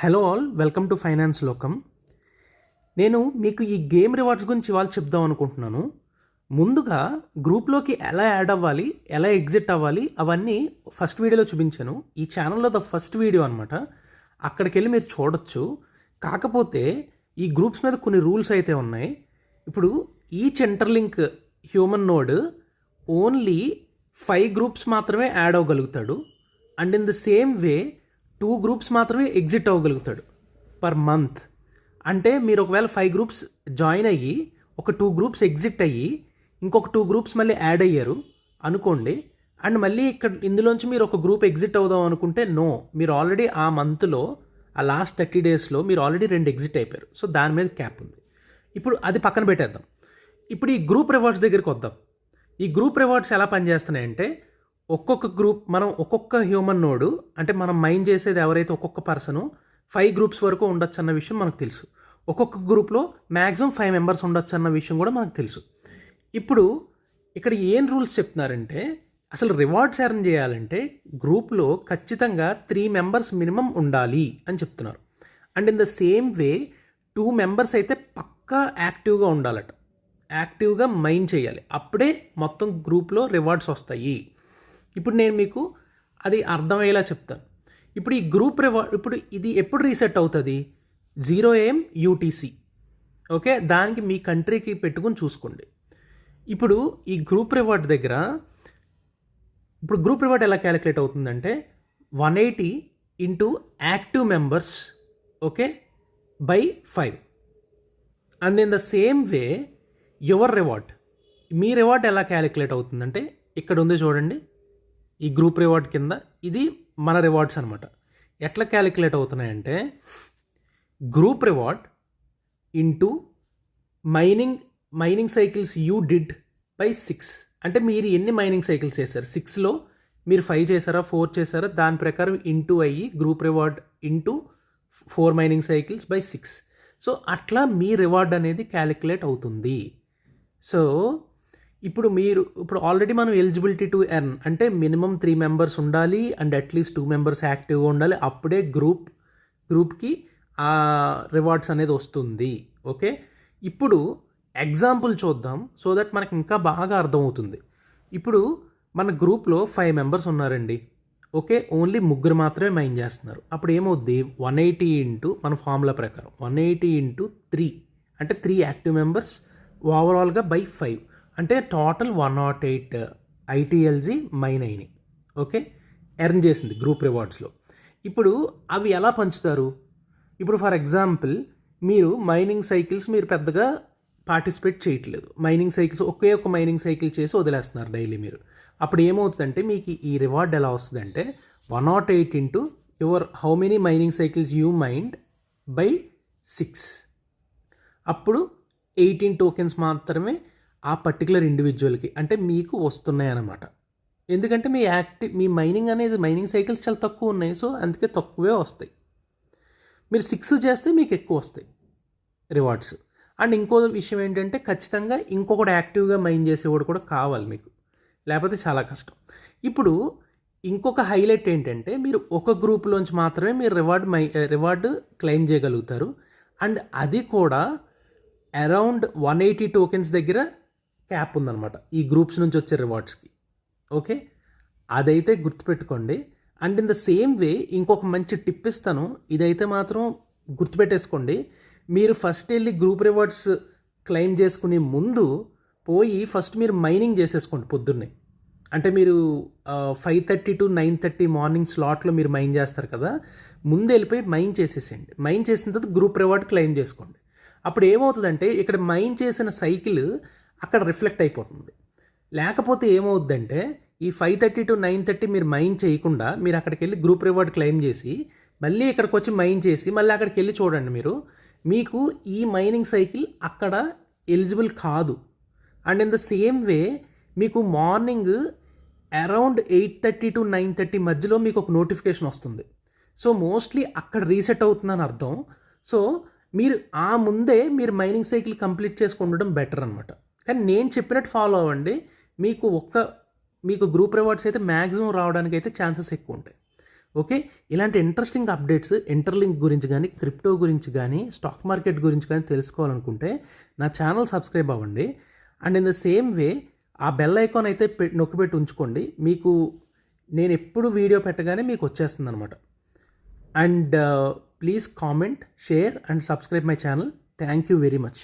Hello all, welcome to finance లోకం. నేను మీకు ఈ గేమ్ రివార్డ్స్ గురించి ఇవాళ చెప్దాం అనుకుంటున్నాను. ముందుగా గ్రూప్లోకి ఎలా యాడ్ అవ్వాలి, ఎలా ఎగ్జిట్ అవ్వాలి అవన్నీ ఫస్ట్ వీడియోలో చూపించాను. ఈ ఛానల్లో ఫస్ట్ వీడియో అనమాట. అక్కడికి వెళ్ళి మీరు చూడొచ్చు. కాకపోతే ఈ గ్రూప్స్ మీద కొన్ని రూల్స్ అయితే ఉన్నాయి. ఇప్పుడు each interlink human node only 5 groups మాత్రమే యాడ్ అవ్వగలుగుతాడు. And in the same way 2 groups మాత్రమే ఎగ్జిట్ అవ్వగలుగుతాడు పర్ మంత్. అంటే మీరు ఒకవేళ 5 గ్రూప్స్ జాయిన్ అయ్యి ఒక 2 గ్రూప్స్ ఎగ్జిట్ అయ్యి ఇంకొక 2 గ్రూప్స్ మళ్ళీ యాడ్ అయ్యారు అనుకోండి, అండ్ మళ్ళీ ఇక్కడ ఇందులోంచి మీరు ఒక గ్రూప్ ఎగ్జిట్ అవుదాం అనుకుంటే నో, మీరు ఆల్రెడీ ఆ మంత్లో ఆ లాస్ట్ 30 డేస్లో మీరు ఆల్రెడీ 2 ఎగ్జిట్ అయిపోయారు. సో దాని మీద క్యాప్ ఉంది. ఇప్పుడు అది పక్కన పెట్టేద్దాం. ఇప్పుడు ఈ గ్రూప్ రివార్డ్స్ దగ్గరికి వద్దాం. ఈ గ్రూప్ రివార్డ్స్ ఎలా పనిచేస్తున్నాయంటే, ఒక్కొక్క గ్రూప్ మనం ఒక్కొక్క హ్యూమన్ నోడు, అంటే మనం మైండ్ చేసేది ఎవరైతే ఒక్కొక్క పర్సను 5 గ్రూప్స్ వరకు ఉండొచ్చు అన్న విషయం మనకు తెలుసు. ఒక్కొక్క గ్రూప్లో మ్యాక్సిమం 5 మెంబర్స్ ఉండొచ్చు అన్న విషయం కూడా మనకు తెలుసు. ఇప్పుడు ఇక్కడ ఏం రూల్స్ చెప్తున్నారంటే, అసలు రివార్డ్స్ ఎర్న్ చేయాలంటే గ్రూప్లో ఖచ్చితంగా 3 మెంబర్స్ మినిమం ఉండాలి అని చెప్తున్నారు. And in the same way 2 members అయితే పక్కా యాక్టివ్గా ఉండాలట. యాక్టివ్గా మైండ్ చేయాలి, అప్పుడే మొత్తం గ్రూప్లో రివార్డ్స్ వస్తాయి. ఇప్పుడు నేను మీకు అది అర్థమయ్యేలా చెప్తాను. ఇప్పుడు ఈ గ్రూప్ రివార్డ్ ఇప్పుడు ఇది ఎప్పుడు రీసెట్ అవుతుంది? 0 AM UTC. ఓకే, దానికి మీ కంట్రీకి పెట్టుకుని చూసుకోండి. ఇప్పుడు ఈ గ్రూప్ రివార్డ్ దగ్గర ఇప్పుడు గ్రూప్ రివార్డ్ ఎలా క్యాలిక్యులేట్ అవుతుందంటే 180 into active members, okay, by 5. And in the same way your reward, me reward ఎలా క్యాలిక్యులేట్ అవుతుందంటే ఇక్కడ ఉంది చూడండి, ఈ గ్రూప్ రివార్డ్ కింద ఇది మన రివార్డ్స్ అనమాట. ఎట్లా క్యాలిక్యులేట్ అవుతున్నాయంటే group reward into mining cycles you did by 6. అంటే మీరు ఎన్ని మైనింగ్ సైకిల్స్ చేశారు, 6లో మీరు 5 చేశారా 4 చేశారా దాని ప్రకారం ఇంటూ అయ్యి group reward into 4 mining cycles by 6. So అట్లా మీ రివార్డ్ అనేది క్యాలిక్యులేట్ అవుతుంది. సో ఇప్పుడు ఆల్రెడీ మనం ఎలిజిబిలిటీ టు ఎర్న్ అంటే మినిమం 3 మెంబర్స్ ఉండాలి అండ్ అట్లీస్ట్ 2 మెంబర్స్ యాక్టివ్గా ఉండాలి, అప్పుడే గ్రూప్కి ఆ రివార్డ్స్ అనేది వస్తుంది. ఓకే, ఇప్పుడు ఎగ్జాంపుల్ చూద్దాం సో దట్ మనకి ఇంకా బాగా అర్థమవుతుంది. ఇప్పుడు మన గ్రూప్లో 5 మెంబర్స్ ఉన్నారండి. ఓకే, ఓన్లీ 3 మాత్రమే మైండ్ చేస్తున్నారు. అప్పుడు ఏమవుద్ది, 180 ఇంటూ మన ఫార్ములా ప్రకారం 180 ఇంటూ 3 అంటే 3 యాక్టివ్ మెంబర్స్ ఓవరాల్గా బై 5 అంటే టోటల్ 108 ITLG మైన్ అయినాయి. ఓకే, ఎర్న్ చేసింది గ్రూప్ రివార్డ్స్లో. ఇప్పుడు అవి ఎలా పంచుతారు? ఇప్పుడు ఫర్ ఎగ్జాంపుల్ మీరు మైనింగ్ సైకిల్స్ మీరు పెద్దగా పార్టిసిపేట్ చేయట్లేదు, మైనింగ్ సైకిల్స్ ఒకే ఒక మైనింగ్ సైకిల్ చేసి వదిలేస్తున్నారు డైలీ మీరు. అప్పుడు ఏమవుతుందంటే మీకు ఈ రివార్డ్ ఎలా వస్తుందంటే 108 into your how many mining cycles you mind by 6. అప్పుడు 18 టోకెన్స్ మాత్రమే ఆ పర్టికులర్ ఇండివిజువల్కి అంటే మీకు వస్తున్నాయి అన్నమాట. ఎందుకంటే మీ మైనింగ్ సైకిల్స్ చాలా తక్కువ ఉన్నాయి, సో అందుకే తక్కువే వస్తాయి. మీరు 6 చేస్తే మీకు ఎక్కువ వస్తాయి రివార్డ్స్. అండ్ ఇంకో విషయం ఏంటంటే ఖచ్చితంగా ఇంకొకటి యాక్టివ్గా మైన్ చేసేవాడు కూడా కావాలి మీకు, లేకపోతే చాలా కష్టం. ఇప్పుడు ఇంకొక హైలైట్ ఏంటంటే మీరు ఒక గ్రూప్లోంచి మాత్రమే మీరు రివార్డ్ క్లెయిమ్ చేయగలుగుతారు. అండ్ అది కూడా అరౌండ్ 180 టోకెన్స్ దగ్గర క్యాప్ ఉందన్నమాట ఈ గ్రూప్స్ నుంచి వచ్చే రివార్డ్స్కి. ఓకే, అదైతే గుర్తుపెట్టుకోండి. అండ్ ఇన్ ద సేమ్ వే ఇంకొక మంచి టిప్ ఇస్తాను, ఇదైతే మాత్రం గుర్తుపెట్టేసుకోండి. మీరు ఫస్ట్ వెళ్ళి గ్రూప్ రివార్డ్స్ క్లెయిమ్ చేసుకునే ముందు ఫస్ట్ మీరు మైనింగ్ చేసేసుకోండి పొద్దున్నే. అంటే మీరు 5:30 to 9:30 మార్నింగ్ స్లాట్లో మీరు మైన్ చేస్తారు కదా, ముందు వెళ్ళిపోయి మైన్ చేసేసేయండి. మైన్ చేసిన తర్వాత గ్రూప్ రివార్డ్ క్లెయిమ్ చేసుకోండి. అప్పుడు ఏమవుతుందంటే ఇక్కడ మైన్ చేసిన సైకిల్ అక్కడ రిఫ్లెక్ట్ అయిపోతుంది. లేకపోతే ఏమవుద్దంటే ఈ 5:30 to 9:30 మీరు మైన్ చేయకుండా మీరు అక్కడికి వెళ్ళి గ్రూప్ రివార్డ్ క్లెయిమ్ చేసి మళ్ళీ ఇక్కడికి వచ్చి మైన్ చేసి మళ్ళీ అక్కడికి వెళ్ళి చూడండి, మీకు ఈ మైనింగ్ సైకిల్ అక్కడ ఎలిజిబుల్ కాదు. అండ్ ఇన్ ద సేమ్ వే మీకు మార్నింగ్ అరౌండ్ 8:30 to 9:30 మధ్యలో మీకు ఒక నోటిఫికేషన్ వస్తుంది. సో మోస్ట్లీ అక్కడ రీసెట్ అవుతుందని అర్థం. సో మీరు ఆ ముందే మీరు మైనింగ్ సైకిల్ కంప్లీట్ చేసుకుండడం బెటర్ అనమాట. కానీ నేను చెప్పినట్టు ఫాలో అవ్వండి, మీకు గ్రూప్ రివార్డ్స్ అయితే మ్యాక్సిమం రావడానికి అయితే ఛాన్సెస్ ఎక్కువ ఉంటాయి. ఓకే, ఇలాంటి ఇంట్రెస్టింగ్ అప్డేట్స్ ఇంటర్లింక్ గురించి కానీ క్రిప్టో గురించి కానీ స్టాక్ మార్కెట్ గురించి కానీ తెలుసుకోవాలనుకుంటే నా ఛానల్ సబ్స్క్రైబ్ అవ్వండి. అండ్ ఇన్ ద సేమ్ వే ఆ బెల్ ఐకాన్ అయితే నొక్కిపెట్టి ఉంచుకోండి. మీకు నేను ఎప్పుడు వీడియో పెట్టగానే మీకు వచ్చేస్తుంది అనమాట. And please comment, share and subscribe my channel. Thank you very much.